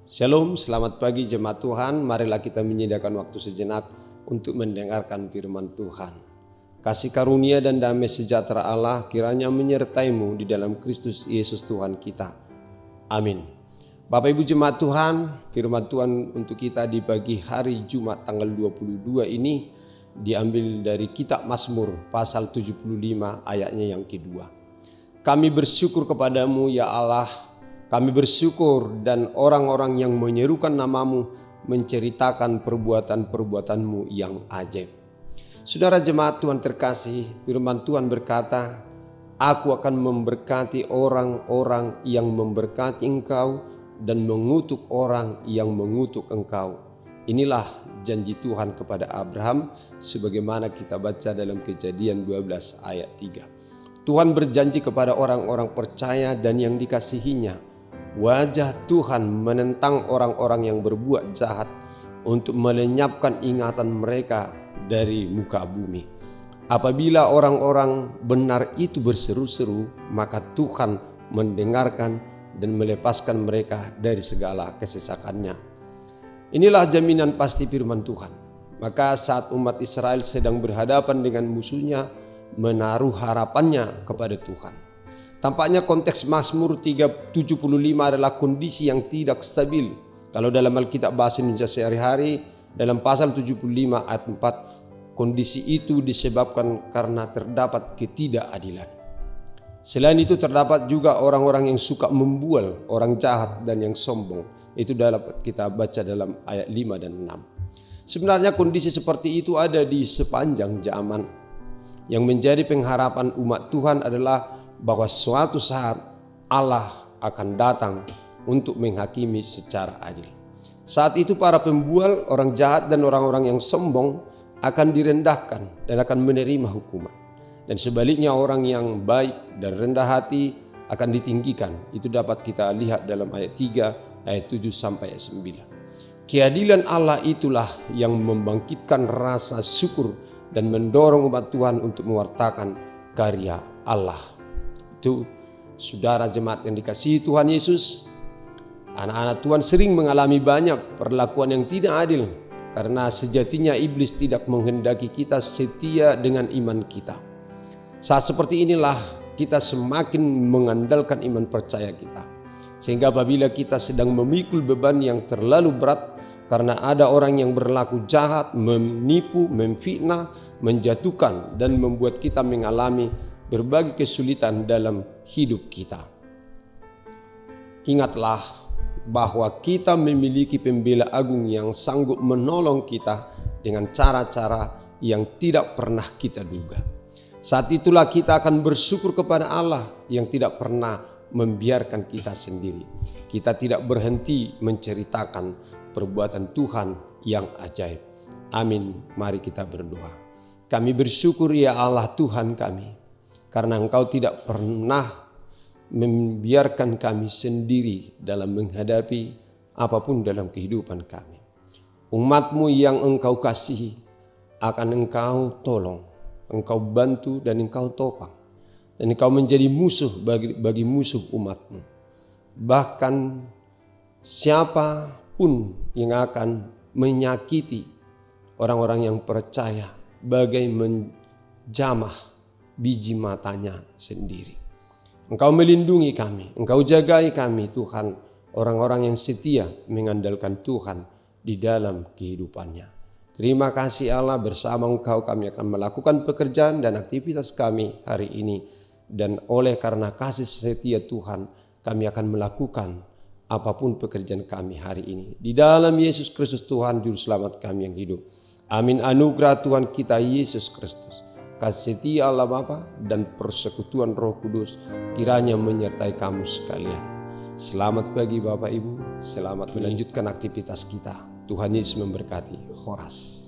Shalom, selamat pagi jemaat Tuhan. Marilah kita menyediakan waktu sejenak untuk mendengarkan firman Tuhan. Kasih karunia dan damai sejahtera Allah kiranya menyertaimu di dalam Kristus Yesus Tuhan kita. Amin. Bapak Ibu jemaat Tuhan, firman Tuhan untuk kita di pagi hari Jumat tanggal 22 ini diambil dari kitab Mazmur pasal 75 ayatnya yang kedua. Kami bersyukur kepadamu ya Allah. Kami bersyukur dan orang-orang yang menyerukan namamu menceritakan perbuatan-perbuatanmu yang ajaib. Saudara jemaat Tuhan terkasih, firman Tuhan berkata, Aku akan memberkati orang-orang yang memberkati engkau dan mengutuk orang yang mengutuk engkau. Inilah janji Tuhan kepada Abraham sebagaimana kita baca dalam Kejadian 12 ayat 3. Tuhan berjanji kepada orang-orang percaya dan yang dikasihinya. Wajah Tuhan menentang orang-orang yang berbuat jahat untuk melenyapkan ingatan mereka dari muka bumi. Apabila orang-orang benar itu berseru-seru, maka Tuhan mendengarkan dan melepaskan mereka dari segala kesesakannya. Inilah jaminan pasti firman Tuhan. Maka saat umat Israel sedang berhadapan dengan musuhnya, menaruh harapannya kepada Tuhan. Tampaknya konteks Mazmur 75 adalah kondisi yang tidak stabil. Kalau dalam Alkitab bahasa Indonesia sehari-hari, dalam pasal 75 ayat 4, kondisi itu disebabkan karena terdapat ketidakadilan. Selain itu terdapat juga orang-orang yang suka membual, orang jahat dan yang sombong. Itu dapat kita baca dalam ayat 5 dan 6. Sebenarnya kondisi seperti itu ada di sepanjang zaman. Yang menjadi pengharapan umat Tuhan adalah bahwa suatu saat Allah akan datang untuk menghakimi secara adil. Saat itu para pembual, orang jahat dan orang-orang yang sombong akan direndahkan dan akan menerima hukuman. Dan sebaliknya orang yang baik dan rendah hati akan ditinggikan. Itu dapat kita lihat dalam ayat 3, ayat 7 sampai ayat 9. Keadilan Allah itulah yang membangkitkan rasa syukur dan mendorong umat Tuhan untuk mewartakan karya Allah. Itu saudara jemaat yang dikasihi Tuhan Yesus, anak-anak Tuhan sering mengalami banyak perlakuan yang tidak adil karena sejatinya iblis tidak menghendaki kita setia dengan iman kita. Saat seperti inilah kita semakin mengandalkan iman percaya kita, sehingga apabila kita sedang memikul beban yang terlalu berat karena ada orang yang berlaku jahat, menipu, memfitnah, menjatuhkan dan membuat kita mengalami berbagai kesulitan dalam hidup kita. Ingatlah bahwa kita memiliki pembela agung yang sanggup menolong kita dengan cara-cara yang tidak pernah kita duga. Saat itulah kita akan bersyukur kepada Allah yang tidak pernah membiarkan kita sendiri. Kita tidak berhenti menceritakan perbuatan Tuhan yang ajaib. Amin. Mari kita berdoa. Kami bersyukur ya Allah Tuhan kami, karena Engkau tidak pernah membiarkan kami sendiri dalam menghadapi apapun dalam kehidupan kami. Umat-Mu yang Engkau kasihi akan Engkau tolong, Engkau bantu dan Engkau topang. Dan Engkau menjadi musuh bagi musuh umat-Mu. Bahkan siapapun yang akan menyakiti orang-orang yang percaya bagai menjamah biji matanya sendiri. Engkau melindungi kami, Engkau jagai kami Tuhan, orang-orang yang setia mengandalkan Tuhan di dalam kehidupannya. Terima kasih Allah, bersama Engkau kami akan melakukan pekerjaan dan aktivitas kami hari ini. Dan oleh karena kasih setia Tuhan, kami akan melakukan apapun pekerjaan kami hari ini. Di dalam Yesus Kristus Tuhan Juru Selamat kami yang hidup. Amin. Anugerah Tuhan kita Yesus Kristus, kasih setia Allah Bapa dan persekutuan Roh Kudus kiranya menyertai kamu sekalian. Selamat pagi Bapak Ibu, selamat melanjutkan aktivitas kita. Tuhan Yesus memberkati. Horas.